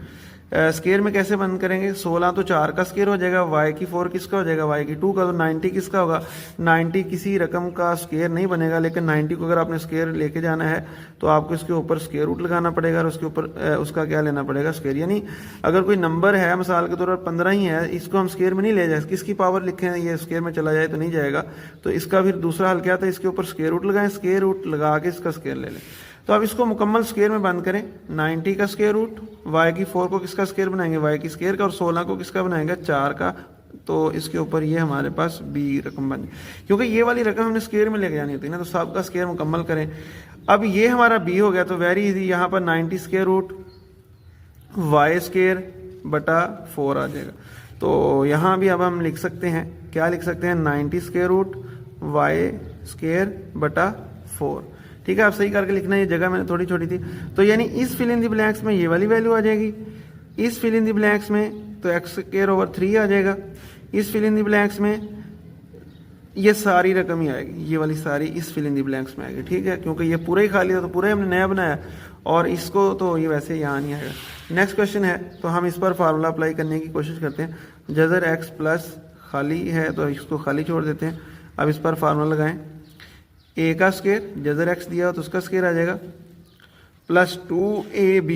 स्केयर में कैसे बंद करेंगे, 16 तो 4 का स्केयर हो जाएगा, y की 4 किसका हो जाएगा, y की 2 का, तो 90 किसका होगा, 90 किसी रकम का स्केयर नहीं बनेगा, लेकिन 90 को अगर आपने स्केयर लेके जाना है तो आपको इसके ऊपर स्केयर रूट लगाना पड़ेगा और उसके ऊपर उसका क्या लेना पड़ेगा, स्केयर। यानी अगर कोई नंबर है मिसाल के तौर पर 15 ही है, इसको हम स्केयर में नहीं ले जाए, किसकी पावर लिखें ये स्केयर में चला जाए तो नहीं जाएगा, तो इसका फिर दूसरा हल क्या था, इसके ऊपर स्केयर रूट लगाएं, स्केयर रूट लगा के इसका स्केयर ले लें। तो अब इसको मुकम्मल स्केयर में बंद करें, 90 का स्केयर रूट, y की 4 को किसका स्केयर बनाएंगे, y की स्केयर का, और 16 को किसका बनाएंगे, 4 का, तो इसके ऊपर ये हमारे पास b रकम बन, क्योंकि ये वाली रकम हमने स्केयर में लेके जानी होती है ना, तो सबका स्केयर मुकम्मल करें। अब ये हमारा b हो गया, तो वेरी इजी, यहाँ पर 90 स्केयर रूट y स्केयर बटा 4 आ जाएगा। तो यहाँ भी अब हम लिख सकते हैं, क्या लिख सकते हैं, 90 स्केयर रूट y स्केयर बटा 4। ठीक है, आप सही करके लिखना, ये जगह मैंने थोड़ी छोटी थी। तो यानी इस फिल इन द ब्लैंक्स में ये वाली वैल्यू आ जाएगी, इस फिल इन द ब्लैंक्स में तो एक्स स्क्वायर ओवर 3 आ जाएगा, इस फिल इन द ब्लैंक्स में ये सारी रकम ही आएगी, ये वाली सारी इस फिल इन द ब्लैंक्स में आएगी। ठीक है, क्योंकि ये पूरा ही खाली था तो पूरा ही हमने नया बनाया, और इसको तो ये वैसे यहाँ नहीं आएगा। नेक्स्ट क्वेश्चन है, तो हम इस पर फार्मूला अप्लाई करने की कोशिश करते हैं। जजर एक्स प्लस खाली है तो इसको खाली छोड़ देते हैं। अब इस पर फार्मूला लगाएं, ए का स्केयर, जजर एक्स दिया हो तो उसका स्केयर आ जाएगा, प्लस 2ab,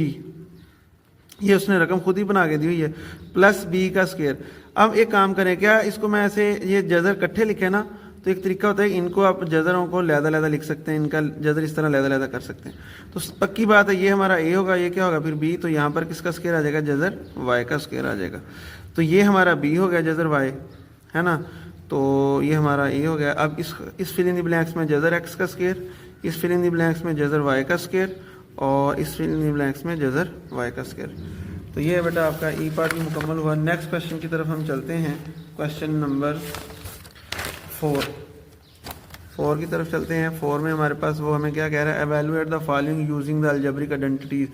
ये उसने रकम खुद ही बना के दी हुई है, प्लस b का स्केयर। अब एक काम करें, क्या इसको मैं ऐसे, ये जजर इकट्ठे लिखे ना, तो एक तरीका होता है, इनको आप जजरों को लहदा लिख सकते हैं, इनका जजर इस तरह लहदा कर सकते हैं। तो पक्की बात है, ये हमारा a होगा, ये क्या होगा फिर b, तो यहाँ पर किसका स्केयर आ जाएगा, जजर y का स्केयर आ जाएगा। तो ये हमारा b हो गया, जजर y है ना, तो ये हमारा ए हो गया। अब इस फिल इन द ब्लैंक्स में जजर एक्स का स्केयर, इस फिल इन द ब्लैंक्स में जजर वाई का स्केयर, और इस फिल इन द ब्लैंक्स में जजर वाई का स्केयर। तो ये है बेटा आपका ई पार्ट भी मुकम्मल हुआ। नेक्स्ट क्वेश्चन की तरफ हम चलते हैं, क्वेश्चन नंबर 4 की तरफ चलते हैं। 4 में हमारे पास वो हमें क्या कह रहा है, evaluate the following using the algebraic identities.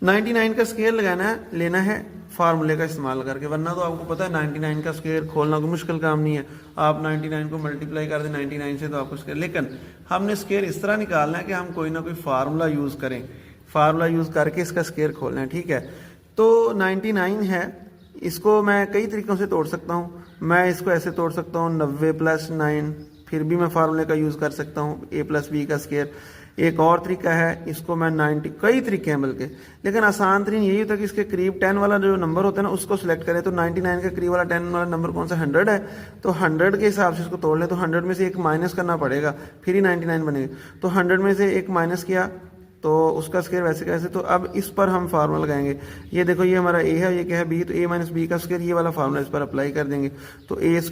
99 का स्केयर लगाना है, लेना है फार्मूले का इस्तेमाल करके, वरना तो आपको पता है 99 का स्केयर खोलना कोई मुश्किल काम नहीं है। आप 99 को मल्टीप्लाई कर दें 99 से तो आपको स्केयर, लेकिन हमने स्केयर इस तरह निकालना है कि हम कोई ना कोई फार्मूला यूज़ करें, फार्मूला यूज़ करके इसका स्केयर खोलना है। ठीक है, तो 99 है, इसको मैं कई तरीक़ों से तोड़ सकता हूँ। मैं इसको ऐसे तोड़ सकता हूँ 90 + 9, फिर भी मैं फार्मूले का यूज़ कर सकता हूँ, a + b का स्केयर। एक और तरीका है, इसको मैं 90, कई तरीके हैं बल्कि, लेकिन आसान तरीन यही होता है कि इसके करीब 10 वाला जो नंबर होता है ना उसको सिलेक्ट करें। तो 99 के करीब वाला 10 वाला नंबर कौन सा, 100 है, तो 100 के हिसाब से इसको तोड़ लें, तो 100 में से एक माइनस करना पड़ेगा, फिर ही 99 बनेगा। तो 100 में से एक माइनस किया तो उसका स्केयर वैसे कैसे। तो अब इस पर हम फार्मूला लगाएंगे, ये देखो ये हमारा ए है, ये क्या है बी, तो a - b का स्केयर, ये वाला फार्मूला इस पर अप्लाई कर देंगे। तो a² -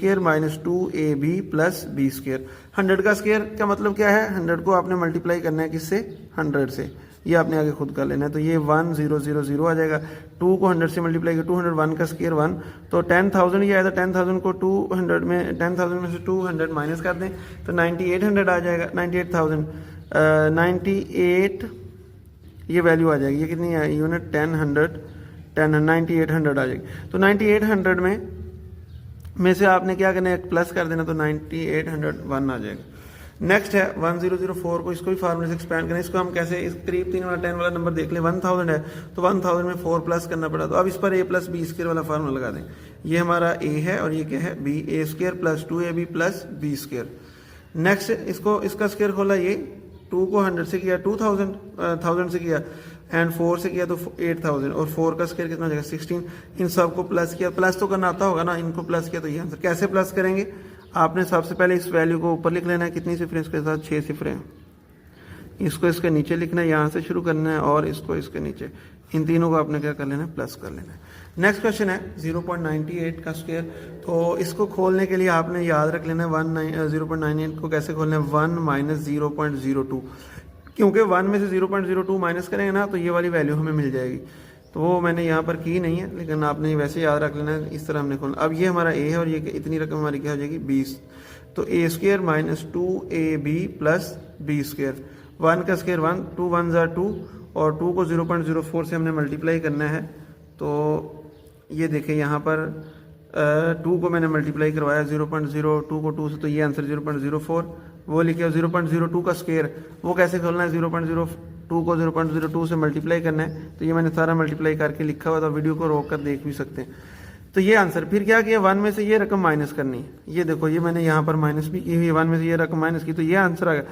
2ab + b स्केयर। 100 का स्केयर का मतलब क्या है, 100 को आपने मल्टीप्लाई करना है किससे, 100 से, ये आपने आगे खुद कर लेना है। तो ये 1000 आ जाएगा, 2 को 100 से मल्टीप्लाई कर, 201 का स्केयर 1, तो 10,000 ये आया था। 10,000 को 200 में, 10,000 में से 200 माइनस कर दें तो 9800 आ जाएगा, 98,000 98 ये वैल्यू आ जाएगी, ये कितनी है यूनिट, 9800 आ जाएगी। तो 9800 में से आपने क्या करना है, प्लस कर देना, तो 9801 आ जाएगा। नेक्स्ट है 1004 को, इसको भी फार्मूले से एक्सपेंड करें। इसको हम कैसे, इस करीब 3 वाला 10 वाला नंबर देख लें, 1000 है तो 1000 में 4 प्लस करना पड़ा। तो अब इस पर a + b स्केयर वाला फार्मूला लगा दें। ये हमारा a है और ये क्या है b, a² + 2ab + b square. Next इसको, इसका स्केयर खोला, ये 2 को 100 से किया, 1000 से किया, एंड 4 से किया तो 8000, और 4 का स्केयर कितना हो जाएगा 16। इन सबको प्लस किया, प्लस तो करना आता होगा ना, इनको प्लस किया तो ये आंसर। कैसे प्लस करेंगे, आपने सबसे पहले इस वैल्यू को ऊपर लिख लेना है, कितनी सिफरें इसके साथ, 6 सिफरें, इसको इसके नीचे लिखना है, यहाँ से शुरू करना है और इसको इसके नीचे, इन तीनों को आपने क्या कर लेना है, प्लस कर लेना है। नेक्स्ट क्वेश्चन है 0.98 का स्क्वायर। तो इसको खोलने के लिए आपने याद रख लेना है 0.98 को कैसे खोलना है, 1 - 0.02, क्योंकि 1 में से 0.02 माइनस करेंगे ना तो ये वाली वैल्यू हमें मिल जाएगी। तो वो मैंने यहाँ पर की नहीं है, लेकिन आपने वैसे याद रख लेना है, इस तरह हमने खोलना। अब ये हमारा a है और ये इतनी रकम हमारी क्या हो जाएगी 20, तो a² - 2ab + b स्क्वायर। 1 का स्क्वायर 1, 2 1 = 2, और 2 को 0.04 से हमने मल्टीप्लाई करना है। तो ये देखें यहाँ पर 2 को मैंने मल्टीप्लाई करवाया 0.02 को 2 से, तो ये आंसर 0.04 वो लिखे। 0.02 का स्क्वायर वो कैसे खोलना है, 2 को 0.02 से मल्टीप्लाई करना है, तो ये मैंने सारा मल्टीप्लाई करके लिखा हुआ था, वीडियो को रोक कर देख भी सकते हैं। तो ये आंसर, फिर क्या किया, 1 में से ये रकम माइनस करनी है, ये देखो ये मैंने यहाँ पर माइनस भी की हुई है, 1 में से ये रकम माइनस की, तो ये आंसर आ गया।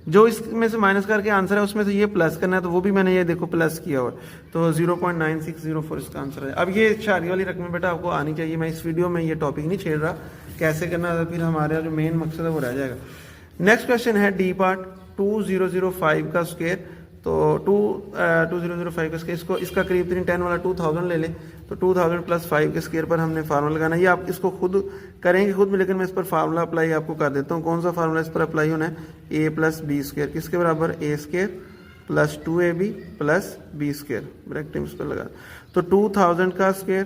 जो इसमें से माइनस करके आंसर है उसमें से ये प्लस करना है, तो वो भी मैंने ये देखो प्लस किया हुआ है, तो 0.9604 इसका आंसर है। अब ये शादी वाली रकमें बेटा आपको आनी चाहिए, मैं इस वीडियो में ये टॉपिक नहीं छेड़ रहा, कैसे करना है, फिर हमारा जो मेन मकसद है वो रह जाएगा। नेक्स्ट क्वेश्चन है डी पार्ट 2005 का स्क्वायर, तो 2005 का स्क्वायर, इसका करीब 10 वाला 2000 ले लें, तो 2000 प्लस 5 के स्क्वायर पर हमने फार्मूला लगाना है। ये आप इसको खुद करेंगे खुद में, लेकिन मैं इस पर फार्मूला अप्लाई आपको कर देता हूँ। कौन सा फार्मूला इस पर अप्लाई होना है, a प्लस बी स्क्वायर किसके बराबर, a square plus 2ab plus B square, bracket इस पर लगा, तो 2000 का स्क्वायर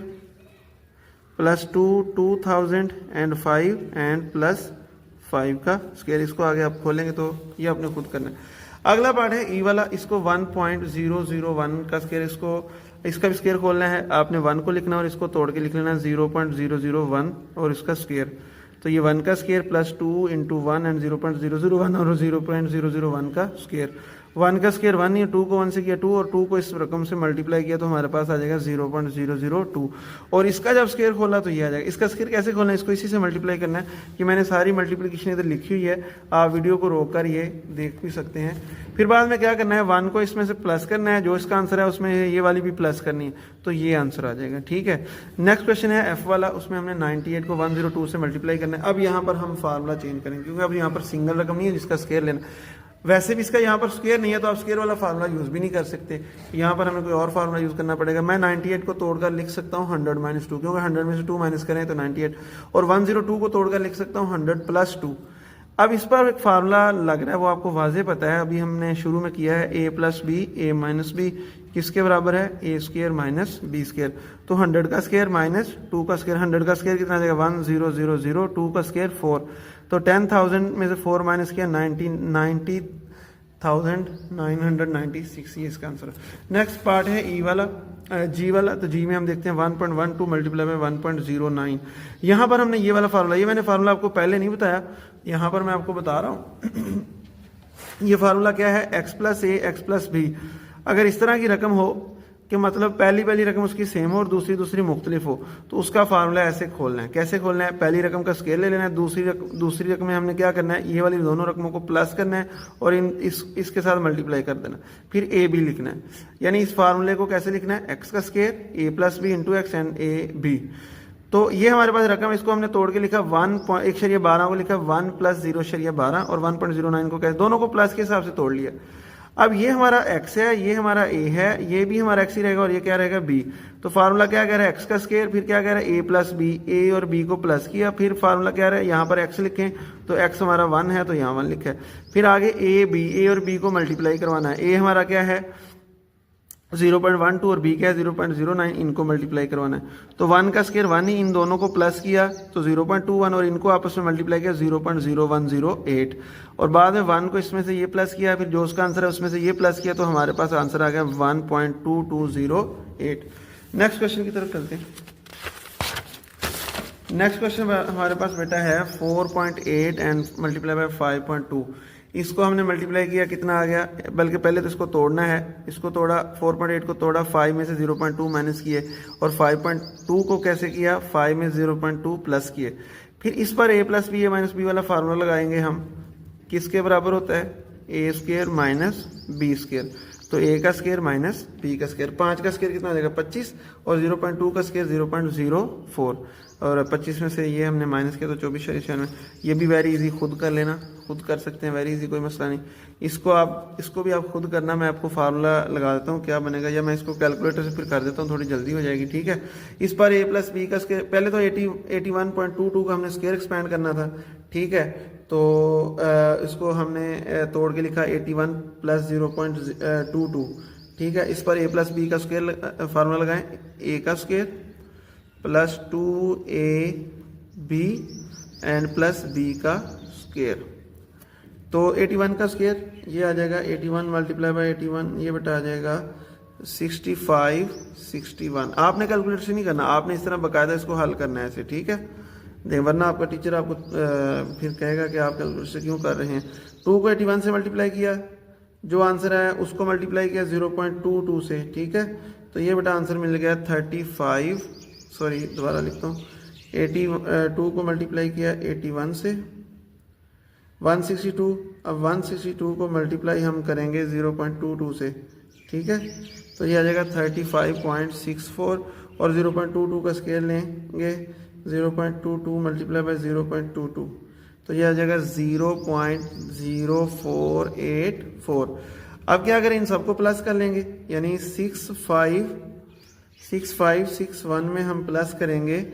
प्लस 2005 एंड प्लस 5 का स्क्वायर, इसको आगे आप खोलेंगे तो ये आपने खुद करना है। अगला पार्ट है ई वाला, इसको 1.001 का स्क्वायर, इसका भी स्क्वायर खोलना है, आपने 1 को लिखना और इसको तोड़ के लिख लेना 0.001 और इसका स्क्वायर, तो ये 1 का स्क्वायर प्लस 2 इंटू 1 एंड 0.001 और 0.001 का स्क्वायर। 1 का स्क्वायर 1 है, 2 को 1 से किया 2 और 2 को इस रकम से मल्टीप्लाई किया तो हमारे पास आ जाएगा 0.002 और इसका जब स्क्वायर खोला तो ये आ जाएगा। इसका स्क्वायर कैसे खोलना है, इसको इसी से मल्टीप्लाई करना है, कि मैंने सारी मल्टीप्लिकेशन इधर लिखी हुई है, आप वीडियो को रोक कर ये देख भी सकते हैं। फिर बाद में क्या करना है, 1 को इसमें से प्लस करना है, जो इसका आंसर है उसमें ये वाली भी प्लस करनी है, तो ये आंसर आ जाएगा। ठीक है, नेक्स्ट क्वेश्चन है एफ वाला, उसमें हमने 98 को 102 से मल्टीप्लाई करना है। अब यहाँ पर हम फार्मूला चेंज करेंगे, क्योंकि अब यहाँ पर सिंगल रकम नहीं है जिसका स्क्वायर लेना, वैसे भी इसका यहाँ पर स्क्वायर नहीं है तो आप स्क्वायर वाला फार्मूला यूज़ भी नहीं कर सकते, यहाँ पर हमें कोई और फार्मूला यूज़ करना पड़ेगा। मैं 98 को तोड़कर लिख सकता हूँ 100 माइनस 2, क्योंकि 100 में से 2 माइनस करें तो 98, और 102 को तोड़कर लिख सकता हूँ 100 प्लस 2। अब इस पर एक फार्मूला लग रहा है, वो आपको वाजे पता है, अभी हमने शुरू में किया है a plus B A minus B किसके बराबर है, A square minus B square, तो 100 का स्क्वायर माइनस 2 का स्क्वायर, 100 का स्क्वायर कितना आ जाएगा 1000, 2 का स्क्वायर 4, तो 10,000 में से 4 माइनस किया 90,996, ये इसका आंसर है। नेक्स्ट पार्ट है ई वाला, जी वाला, तो जी में हम देखते हैं 1.12 मल्टीप्लाई में 1.09। यहाँ पर हमने ये वाला फार्मूला, ये मैंने फार्मूला आपको पहले नहीं बताया, यहाँ पर मैं आपको बता रहा हूँ। ये फार्मूला क्या है, x प्लस ए एक्स प्लस बी। अगर इस तरह की रकम हो कि मतलब पहली रकम उसकी सेम हो और दूसरी मुख्तलिफ हो, तो उसका फार्मूला ऐसे खोलना है। कैसे खोलना है, पहली रकम का स्केल ले लेना है, दूसरी रकम में हमने क्या करना है, ये वाली दोनों रकमों को प्लस करना है और इसके साथ मल्टीप्लाई कर देना, फिर ए बी लिखना है। यानी इस फार्मूले को कैसे लिखना है, एक्स का scale A plus B into X and A B. तो ये हमारे पास रकम, इसको हमने तोड़ के लिखा 1.112 को लिखा 1 प्लस 0.12 और 1.09 को कैसे, दोनों को प्लस के हिसाब से तोड़ लिया। अब ये हमारा x है, ये हमारा a है, ये भी हमारा x ही रहेगा और ये क्या रहेगा b। तो फार्मूला क्या कह रहा है, x का स्क्वायर, फिर क्या कह रहा है a प्लस बी, a और b को प्लस किया, फिर फार्मूला क्या रहा है, यहाँ पर x लिखें तो x हमारा 1 है तो यहाँ 1 लिखा है, फिर आगे a और b को मल्टीप्लाई करवाना है। a हमारा क्या है 0.12 और b क्या है 0.09, इनको मल्टीप्लाई करवाना है। तो 1 का स्क्वायर 1 ही, इन दोनों को प्लस किया तो 0.21 और इनको आपस में मल्टीप्लाई किया 0.0108 और बाद में 1 को इसमें से ये प्लस किया, फिर जो उसका आंसर है उसमें से ये प्लस किया, तो हमारे पास आंसर आ गया 1.2208। नेक्स्ट क्वेश्चन की तरफ चलते हैं। नेक्स्ट क्वेश्चन हमारे पास बेटा है 4.8 एंड मल्टीप्लाई बाय 5.2। इसको हमने मल्टीप्लाई किया, कितना आ गया, बल्कि पहले तो इसको तोड़ना है, इसको तोड़ा 4.8 को तोड़ा, 5 में से 0.2 माइनस किए और 5.2 को कैसे किया, 5 में 0.2 प्लस किए। फिर इस पर a plus B A minus B वाला फार्मूला लगाएंगे हम, किसके बराबर होता है, A square minus B square, तो a का स्क्वायर माइनस b का स्क्वायर, 5 का स्क्वायर कितना आ जाएगा 25 और 0.2 का स्क्वायर 0.04 और 25 में से ये हमने माइनस किया तो 24.96। ये भी वेरी इजी, खुद कर लेना, खुद कर सकते हैं, वेरी इजी, कोई मसला नहीं। इसको भी आप खुद करना, मैं आपको फार्मूला लगा देता हूँ क्या बनेगा, या मैं इसको कैलकुलेटर से फिर कर देता हूँ, थोड़ी जल्दी हो जाएगी। ठीक है, इस पर a प्लस बी का स्क्वायर, पहले तो 81.22 का हमने स्क्वायर एक्सपैंड करना था। ठीक है, तो इसको हमने तोड़ के लिखा 81 प्लस 0.22। ठीक है, इस पर a प्लस बी का स्क्वायर फार्मूला लगाएं, a का square plus 2ab and plus b का स्क्वायर, तो 81 का स्क्वायर ये आ जाएगा 81 मल्टीप्लाई बाय 81, ये बेटा आ जाएगा 61। आपने कैलकुलेटर से नहीं करना, आपने इस तरह बकायदा इसको हल करना है ऐसे। ठीक है, देख, वरना आपका टीचर आपको फिर कहेगा कि आप कैलकुलेटर से क्यों कर रहे हैं। 2 को 81 से मल्टीप्लाई किया जो आंसर है उसको मल्टीप्लाई किया 0.22 से, ठीक है। तो ये बेटा आंसर मिल गया 35, सॉरी दोबारा लिखता हूँ, 82 को मल्टीप्लाई किया 81 से, 162। अब 162 को मल्टीप्लाई हम करेंगे 0.22 से, ठीक है। तो ये आ जाएगा 35.64 और 0.22 का स्केल लेंगे, 0.22 मल्टीप्लाई बाय 0.22, तो ये आ जाएगा 0.0484। अब क्या करें, इन सबको प्लस कर लेंगे, यानी 6561 में हम प्लस करेंगे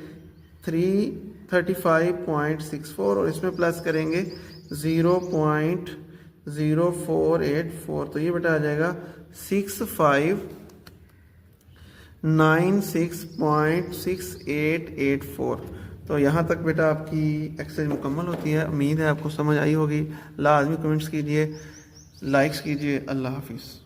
335.64 और इसमें प्लस करेंगे 0.0484। तो ये बेटा आ जाएगा 6596.6884। तो यहाँ तक बेटा आपकी एक्सरसाइज मुकम्मल होती है। उम्मीद है आपको समझ आई होगी। लाजमी कमेंट्स कीजिए, लाइक्स कीजिए। अल्लाह हाफिज़।